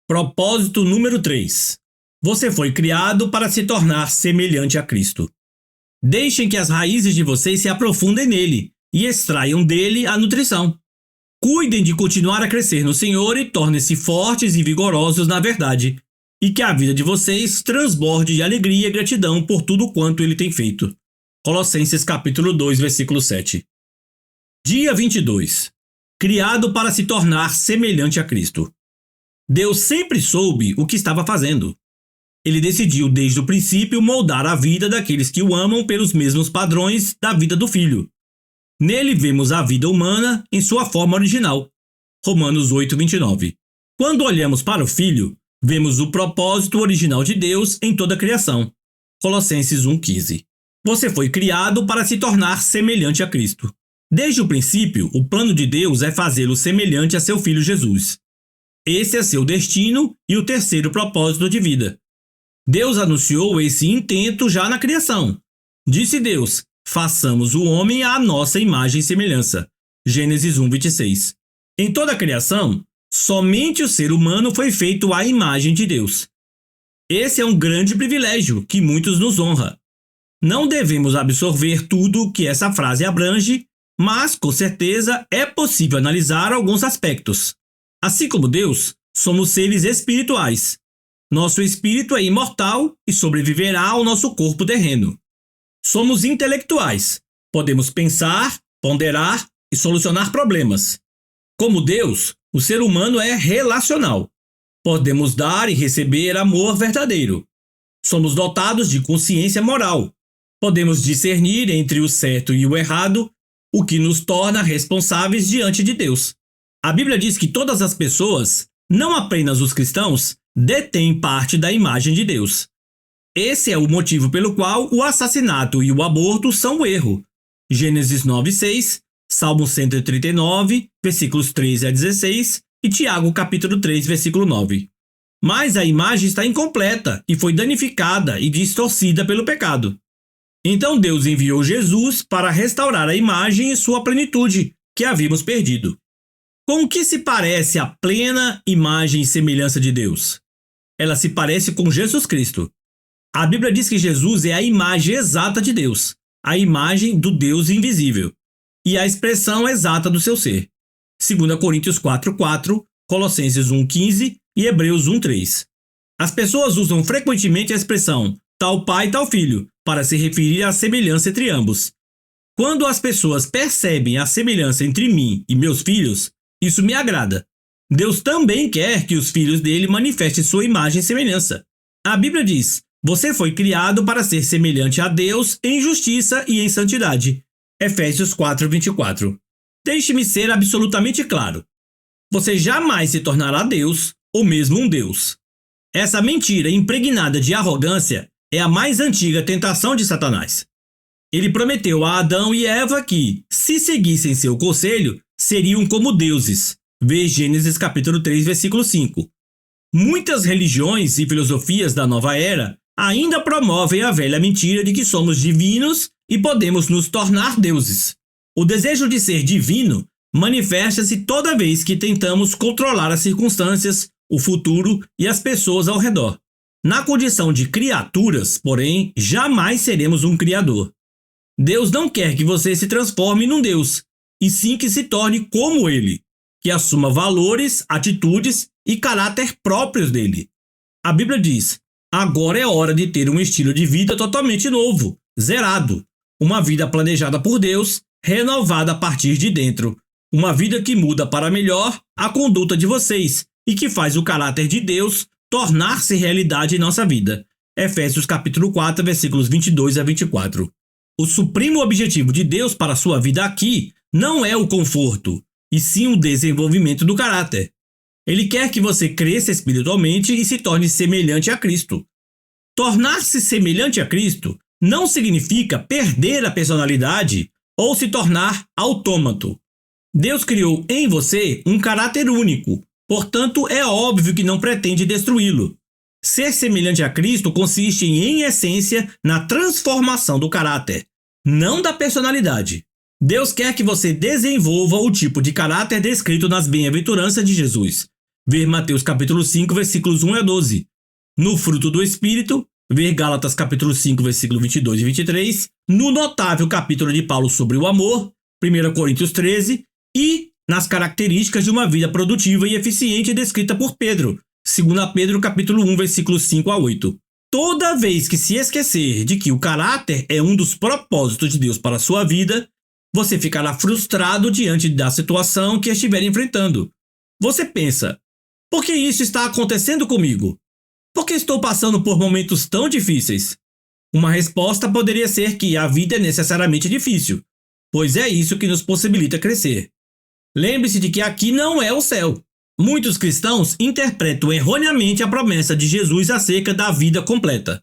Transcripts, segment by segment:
Propósito número 3. Você foi criado para se tornar semelhante a Cristo. Deixem que as raízes de vocês se aprofundem nele e extraiam dele a nutrição. Cuidem de continuar a crescer no Senhor e tornem-se fortes e vigorosos na verdade, e que a vida de vocês transborde de alegria e gratidão por tudo quanto ele tem feito. Colossenses capítulo 2, versículo 7. Dia 22. Criado para se tornar semelhante a Cristo. Deus sempre soube o que estava fazendo. Ele decidiu desde o princípio moldar a vida daqueles que o amam pelos mesmos padrões da vida do Filho. Nele vemos a vida humana em sua forma original. Romanos 8:29. Quando olhamos para o Filho, vemos o propósito original de Deus em toda a criação. Colossenses 1:15. Você foi criado para se tornar semelhante a Cristo. Desde o princípio, o plano de Deus é fazê-lo semelhante a seu Filho Jesus. Esse é seu destino e o terceiro propósito de vida. Deus anunciou esse intento já na criação. Disse Deus: façamos o homem à nossa imagem e semelhança. Gênesis 1:26. Em toda a criação, somente o ser humano foi feito à imagem de Deus. Esse é um grande privilégio que muitos nos honra. Não devemos absorver tudo que essa frase abrange, mas, com certeza, é possível analisar alguns aspectos. Assim como Deus, somos seres espirituais. Nosso espírito é imortal e sobreviverá ao nosso corpo terreno. Somos intelectuais. Podemos pensar, ponderar e solucionar problemas. Como Deus, o ser humano é relacional. Podemos dar e receber amor verdadeiro. Somos dotados de consciência moral. Podemos discernir entre o certo e o errado, o que nos torna responsáveis diante de Deus. A Bíblia diz que todas as pessoas, não apenas os cristãos, detêm parte da imagem de Deus. Esse é o motivo pelo qual o assassinato e o aborto são um erro. Gênesis 9:6, Salmo 139, versículos 13 a 16 e Tiago capítulo 3, versículo 9. Mas a imagem está incompleta e foi danificada e distorcida pelo pecado. Então Deus enviou Jesus para restaurar a imagem em sua plenitude, que havíamos perdido. Com o que se parece a plena imagem e semelhança de Deus? Ela se parece com Jesus Cristo. A Bíblia diz que Jesus é a imagem exata de Deus, a imagem do Deus invisível, e a expressão exata do seu ser. 2 Coríntios 4:4, Colossenses 1:15 e Hebreus 1:3. As pessoas usam frequentemente a expressão tal pai, tal filho, para se referir à semelhança entre ambos. Quando as pessoas percebem a semelhança entre mim e meus filhos, isso me agrada. Deus também quer que os filhos dele manifestem sua imagem e semelhança. A Bíblia diz: você foi criado para ser semelhante a Deus em justiça e em santidade. Efésios 4:24. Deixe-me ser absolutamente claro. Você jamais se tornará Deus ou mesmo um Deus. Essa mentira impregnada de arrogância é a mais antiga tentação de Satanás. Ele prometeu a Adão e Eva que, se seguissem seu conselho, seriam como deuses. Vê Gênesis capítulo 3, versículo 5. Muitas religiões e filosofias da nova era ainda promovem a velha mentira de que somos divinos e podemos nos tornar deuses. O desejo de ser divino manifesta-se toda vez que tentamos controlar as circunstâncias, o futuro e as pessoas ao redor. Na condição de criaturas, porém, jamais seremos um criador. Deus não quer que você se transforme num Deus, e sim que se torne como ele, que assuma valores, atitudes e caráter próprios dele. A Bíblia diz: agora é hora de ter um estilo de vida totalmente novo, zerado, uma vida planejada por Deus, renovada a partir de dentro, uma vida que muda para melhor a conduta de vocês e que faz o caráter de Deus tornar-se realidade em nossa vida. Efésios capítulo 4, versículos 22 a 24. O supremo objetivo de Deus para a sua vida aqui não é o conforto, e sim o desenvolvimento do caráter. Ele quer que você cresça espiritualmente e se torne semelhante a Cristo. Tornar-se semelhante a Cristo não significa perder a personalidade ou se tornar autômato. Deus criou em você um caráter único, portanto é óbvio que não pretende destruí-lo. Ser semelhante a Cristo consiste em essência, na transformação do caráter, não da personalidade. Deus quer que você desenvolva o tipo de caráter descrito nas bem-aventuranças de Jesus. ver Mateus capítulo 5, versículos 1 a 12. No fruto do Espírito, ver Gálatas capítulo 5, versículo 22 e 23. No notável capítulo de Paulo sobre o amor, 1 Coríntios 13. E nas características de uma vida produtiva e eficiente descrita por Pedro, 2 Pedro capítulo 1, versículos 5 a 8. Toda vez que se esquecer de que o caráter é um dos propósitos de Deus para a sua vida, você ficará frustrado diante da situação que estiver enfrentando. Você pensa, por que isso está acontecendo comigo? Por que estou passando por momentos tão difíceis? Uma resposta poderia ser que a vida é necessariamente difícil, pois é isso que nos possibilita crescer. Lembre-se de que aqui não é o céu. Muitos cristãos interpretam erroneamente a promessa de Jesus acerca da vida completa.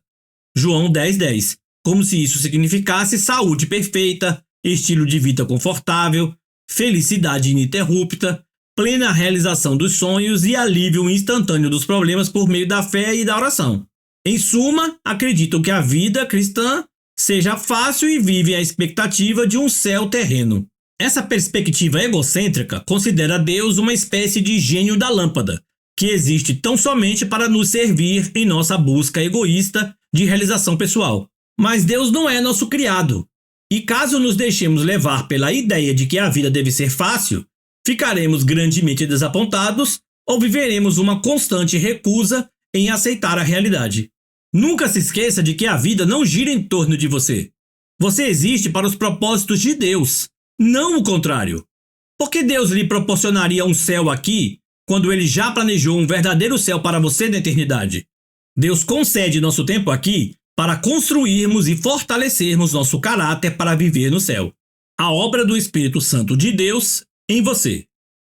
João 10:10, como se isso significasse saúde perfeita, estilo de vida confortável, felicidade ininterrupta, plena realização dos sonhos e alívio instantâneo dos problemas por meio da fé e da oração. Em suma, acreditam que a vida cristã seja fácil e vivem a expectativa de um céu terreno. Essa perspectiva egocêntrica considera Deus uma espécie de gênio da lâmpada, que existe tão somente para nos servir em nossa busca egoísta de realização pessoal. Mas Deus não é nosso criado. E caso nos deixemos levar pela ideia de que a vida deve ser fácil, ficaremos grandemente desapontados ou viveremos uma constante recusa em aceitar a realidade. Nunca se esqueça de que a vida não gira em torno de você. Você existe para os propósitos de Deus, não o contrário. Por que Deus lhe proporcionaria um céu aqui, quando Ele já planejou um verdadeiro céu para você na eternidade? Deus concede nosso tempo aqui para construirmos e fortalecermos nosso caráter para viver no céu. A obra do Espírito Santo de Deus em você.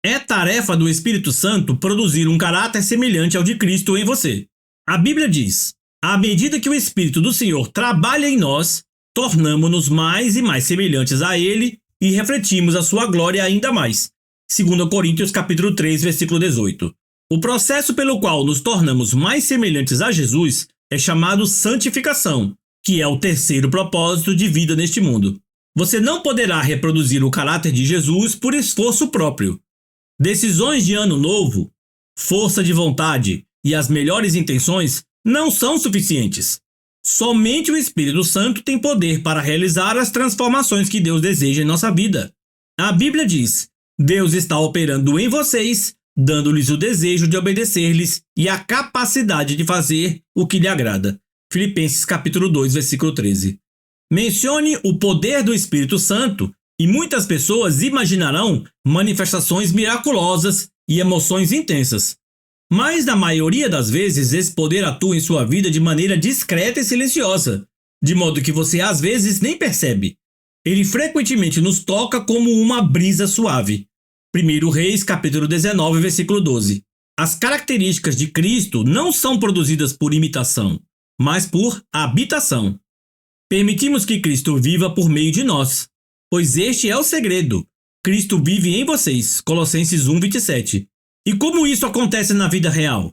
É tarefa do Espírito Santo produzir um caráter semelhante ao de Cristo em você. A Bíblia diz: à medida que o Espírito do Senhor trabalha em nós, tornamo-nos mais e mais semelhantes a Ele e refletimos a sua glória ainda mais. 2 Coríntios capítulo 3, versículo 18. O processo pelo qual nos tornamos mais semelhantes a Jesus é chamado santificação, que é o terceiro propósito de vida neste mundo. Você não poderá reproduzir o caráter de Jesus por esforço próprio. Decisões de ano novo, força de vontade e as melhores intenções não são suficientes. Somente o Espírito Santo tem poder para realizar as transformações que Deus deseja em nossa vida. A Bíblia diz: Deus está operando em vocês, dando-lhes o desejo de obedecer-lhes e a capacidade de fazer o que lhe agrada. Filipenses capítulo 2, versículo 13. Mencione o poder do Espírito Santo e muitas pessoas imaginarão manifestações miraculosas e emoções intensas. Mas na maioria das vezes esse poder atua em sua vida de maneira discreta e silenciosa, de modo que você às vezes nem percebe. Ele frequentemente nos toca como uma brisa suave. 1 Reis capítulo 19, versículo 12. As características de Cristo não são produzidas por imitação, mas por habitação. Permitimos que Cristo viva por meio de nós, pois este é o segredo. Cristo vive em vocês. Colossenses 1, 27. E como isso acontece na vida real?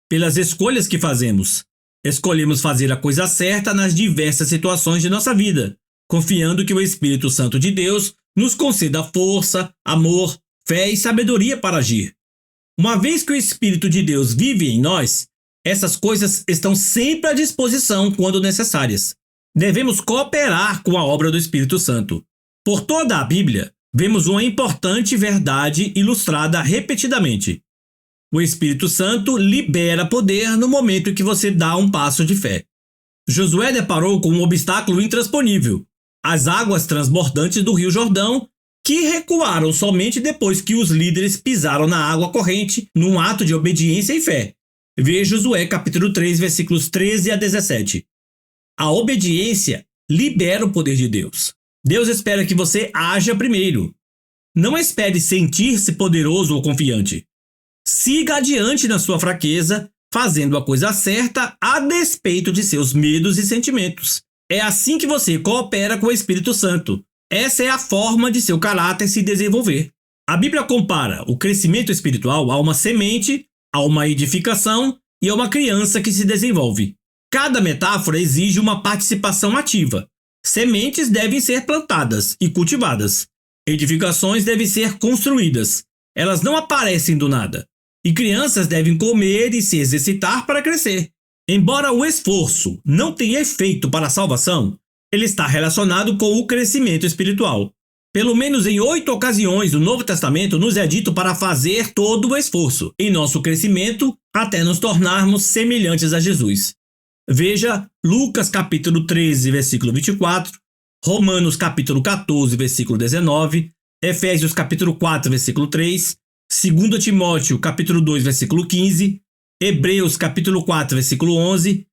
Pelas escolhas que fazemos. Escolhemos fazer a coisa certa nas diversas situações de nossa vida, confiando que o Espírito Santo de Deus nos conceda força, amor, fé e sabedoria para agir. Uma vez que o Espírito de Deus vive em nós, essas coisas estão sempre à disposição quando necessárias. Devemos cooperar com a obra do Espírito Santo. Por toda a Bíblia, vemos uma importante verdade ilustrada repetidamente. O Espírito Santo libera poder no momento em que você dá um passo de fé. Josué deparou com um obstáculo intransponível: as águas transbordantes do Rio Jordão, que recuaram somente depois que os líderes pisaram na água corrente num ato de obediência e fé. Veja Josué capítulo 3, versículos 13 a 17. A obediência libera o poder de Deus. Deus espera que você haja primeiro. Não espere sentir-se poderoso ou confiante. Siga adiante na sua fraqueza, fazendo a coisa certa a despeito de seus medos e sentimentos. É assim que você coopera com o Espírito Santo. Essa é a forma de seu caráter se desenvolver. A Bíblia compara o crescimento espiritual a uma semente, a uma edificação e a uma criança que se desenvolve. Cada metáfora exige uma participação ativa. Sementes devem ser plantadas e cultivadas. Edificações devem ser construídas. Elas não aparecem do nada. E crianças devem comer e se exercitar para crescer. Embora o esforço não tenha efeito para a salvação, ele está relacionado com o crescimento espiritual. Pelo menos em 8 ocasiões do Novo Testamento nos é dito para fazer todo o esforço em nosso crescimento até nos tornarmos semelhantes a Jesus. Veja Lucas capítulo 13, versículo 24, Romanos capítulo 14, versículo 19, Efésios capítulo 4, versículo 3, 2 Timóteo capítulo 2, versículo 15, Hebreus capítulo 4, versículo 11,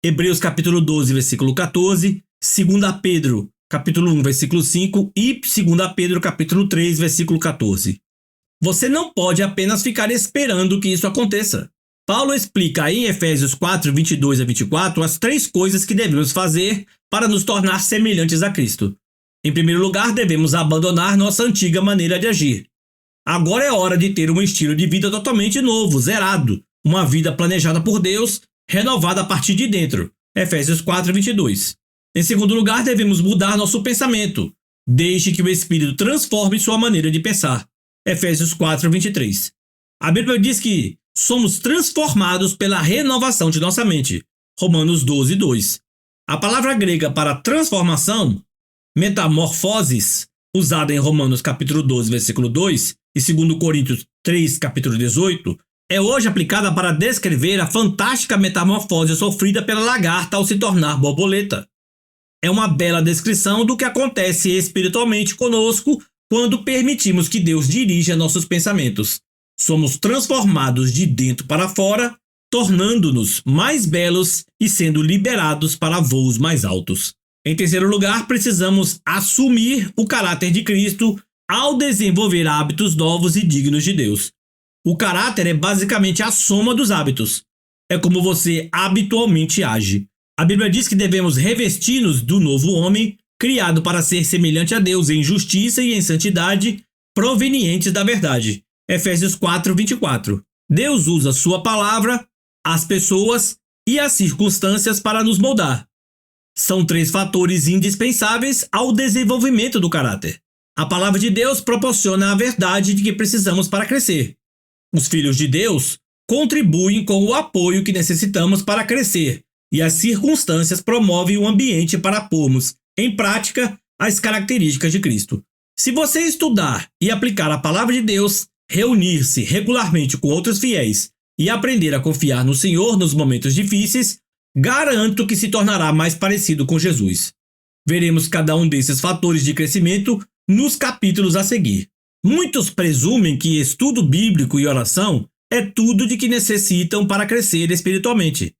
Hebreus capítulo 12, versículo 14, 2 Pedro capítulo 1, versículo 5 e 2 Pedro capítulo 3, versículo 14. Você não pode apenas ficar esperando que isso aconteça. Paulo explica em Efésios 4, 22 a 24 as 3 coisas que devemos fazer para nos tornar semelhantes a Cristo. Em primeiro lugar, devemos abandonar nossa antiga maneira de agir. Agora é hora de ter um estilo de vida totalmente novo, zerado, uma vida planejada por Deus, renovada a partir de dentro. Efésios 4, 22. Em segundo lugar, devemos mudar nosso pensamento. Deixe que o Espírito transforme sua maneira de pensar. Efésios 4, 23. A Bíblia diz que somos transformados pela renovação de nossa mente. Romanos 12, 2. A palavra grega para transformação, metamorfoses, usada em Romanos capítulo 12, versículo 2 e 2 Coríntios 3, capítulo 18, é hoje aplicada para descrever a fantástica metamorfose sofrida pela lagarta ao se tornar borboleta. É uma bela descrição do que acontece espiritualmente conosco quando permitimos que Deus dirija nossos pensamentos. Somos transformados de dentro para fora, tornando-nos mais belos e sendo liberados para voos mais altos. Em terceiro lugar, precisamos assumir o caráter de Cristo ao desenvolver hábitos novos e dignos de Deus. O caráter é basicamente a soma dos hábitos. É como você habitualmente age. A Bíblia diz que devemos revestir-nos do novo homem, criado para ser semelhante a Deus em justiça e em santidade, provenientes da verdade. Efésios 4, 24. Deus usa sua palavra, as pessoas e as circunstâncias para nos moldar. São 3 fatores indispensáveis ao desenvolvimento do caráter. A palavra de Deus proporciona a verdade de que precisamos para crescer. Os filhos de Deus contribuem com o apoio que necessitamos para crescer, e as circunstâncias promovem o ambiente para pormos em prática as características de Cristo. Se você estudar e aplicar a palavra de Deus, reunir-se regularmente com outros fiéis e aprender a confiar no Senhor nos momentos difíceis, garanto que se tornará mais parecido com Jesus. Veremos cada um desses fatores de crescimento nos capítulos a seguir. Muitos presumem que estudo bíblico e oração é tudo de que necessitam para crescer espiritualmente.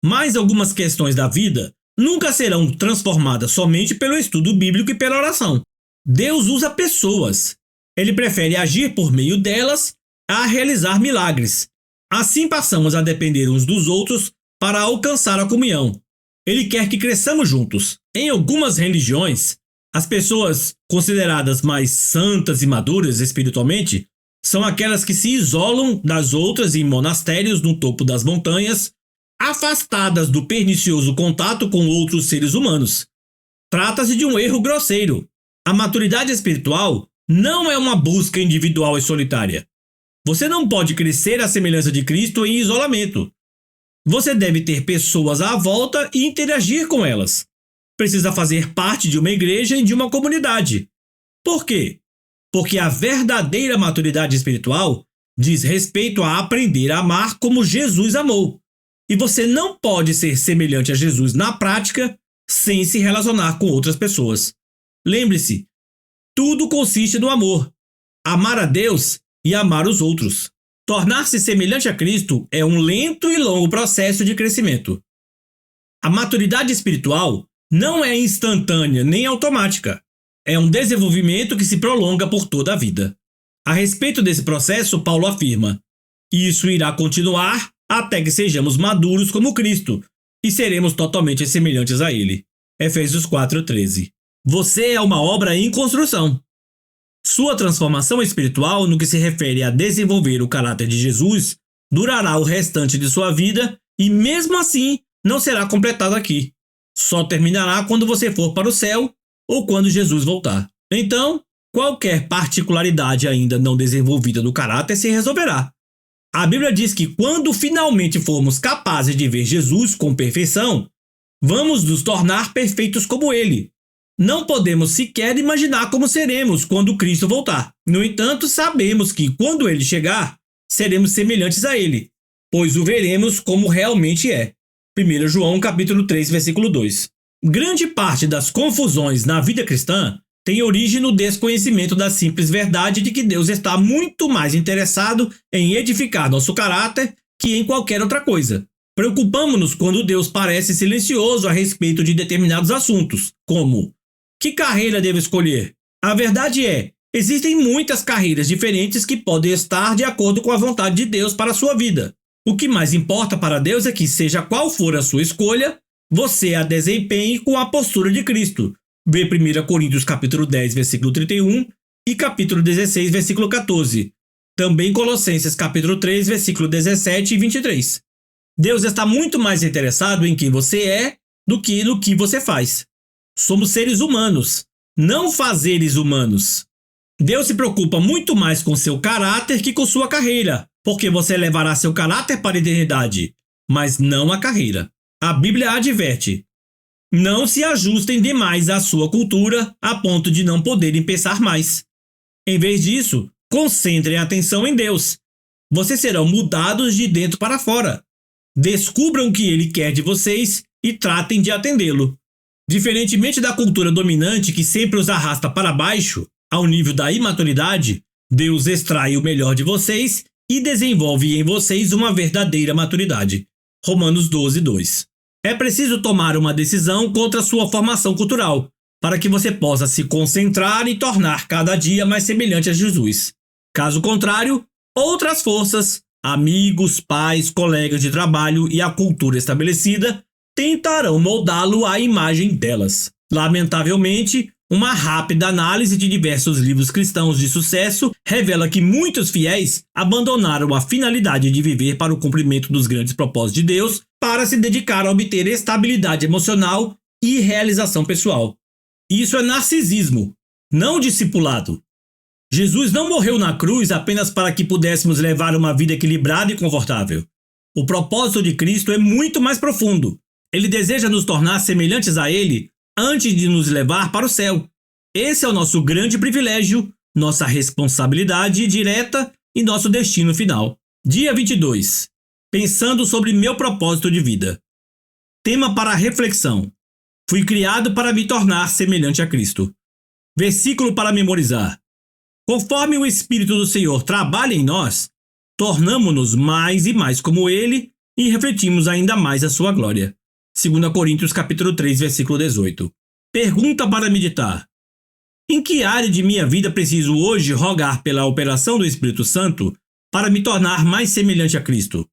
Mas algumas questões da vida nunca serão transformadas somente pelo estudo bíblico e pela oração. Deus usa pessoas. Ele prefere agir por meio delas a realizar milagres. Assim passamos a depender uns dos outros para alcançar a comunhão. Ele quer que cresçamos juntos. Em algumas religiões, as pessoas consideradas mais santas e maduras espiritualmente são aquelas que se isolam das outras em monastérios no topo das montanhas, afastadas do pernicioso contato com outros seres humanos. Trata-se de um erro grosseiro. A maturidade espiritual não é uma busca individual e solitária. Você não pode crescer à semelhança de Cristo em isolamento. Você deve ter pessoas à volta e interagir com elas. Precisa fazer parte de uma igreja e de uma comunidade. Por quê? Porque a verdadeira maturidade espiritual diz respeito a aprender a amar como Jesus amou. E você não pode ser semelhante a Jesus na prática sem se relacionar com outras pessoas. Lembre-se, tudo consiste no amor. Amar a Deus e amar os outros. Tornar-se semelhante a Cristo é um lento e longo processo de crescimento. A maturidade espiritual não é instantânea nem automática. É um desenvolvimento que se prolonga por toda a vida. A respeito desse processo, Paulo afirma: isso irá continuar até que sejamos maduros como Cristo e seremos totalmente semelhantes a Ele. Efésios 4:13. Você é uma obra em construção. Sua transformação espiritual, no que se refere a desenvolver o caráter de Jesus, durará o restante de sua vida e, mesmo assim, não será completada aqui. Só terminará quando você for para o céu ou quando Jesus voltar. Então, qualquer particularidade ainda não desenvolvida do caráter se resolverá. A Bíblia diz que quando finalmente formos capazes de ver Jesus com perfeição, vamos nos tornar perfeitos como Ele. Não podemos sequer imaginar como seremos quando Cristo voltar. No entanto, sabemos que quando Ele chegar, seremos semelhantes a Ele, pois o veremos como realmente é. 1 João capítulo 3, versículo 2. Grande parte das confusões na vida cristã tem origem no desconhecimento da simples verdade de que Deus está muito mais interessado em edificar nosso caráter que em qualquer outra coisa. Preocupamos-nos quando Deus parece silencioso a respeito de determinados assuntos, como: que carreira devo escolher? A verdade é, existem muitas carreiras diferentes que podem estar de acordo com a vontade de Deus para a sua vida. O que mais importa para Deus é que, seja qual for a sua escolha, você a desempenhe com a postura de Cristo. Vê 1 Coríntios capítulo 10, versículo 31 e capítulo 16, versículo 14. Também Colossenses capítulo 3, versículo 17 e 23. Deus está muito mais interessado em quem você é do que no que você faz. Somos seres humanos, não fazeres humanos. Deus se preocupa muito mais com seu caráter que com sua carreira, porque você levará seu caráter para a eternidade, mas não a carreira. A Bíblia adverte: não se ajustem demais à sua cultura a ponto de não poderem pensar mais. Em vez disso, concentrem a atenção em Deus. Vocês serão mudados de dentro para fora. Descubram o que Ele quer de vocês e tratem de atendê-lo. Diferentemente da cultura dominante que sempre os arrasta para baixo, ao nível da imaturidade, Deus extrai o melhor de vocês e desenvolve em vocês uma verdadeira maturidade. Romanos 12, 2. É preciso tomar uma decisão contra a sua formação cultural, para que você possa se concentrar e tornar cada dia mais semelhante a Jesus. Caso contrário, outras forças, amigos, pais, colegas de trabalho e a cultura estabelecida tentarão moldá-lo à imagem delas. Lamentavelmente, uma rápida análise de diversos livros cristãos de sucesso revela que muitos fiéis abandonaram a finalidade de viver para o cumprimento dos grandes propósitos de Deus para se dedicar a obter estabilidade emocional e realização pessoal. Isso é narcisismo, não discipulado. Jesus não morreu na cruz apenas para que pudéssemos levar uma vida equilibrada e confortável. O propósito de Cristo é muito mais profundo. Ele deseja nos tornar semelhantes a Ele antes de nos levar para o céu. Esse é o nosso grande privilégio, nossa responsabilidade direta e nosso destino final. Dia 22. Pensando sobre meu propósito de vida. Tema para reflexão: fui criado para me tornar semelhante a Cristo. Versículo para memorizar: conforme o Espírito do Senhor trabalha em nós, tornamo-nos mais e mais como Ele e refletimos ainda mais a sua glória. 2 Coríntios capítulo 3, versículo 18. Pergunta para meditar: em que área de minha vida preciso hoje rogar pela operação do Espírito Santo para me tornar mais semelhante a Cristo?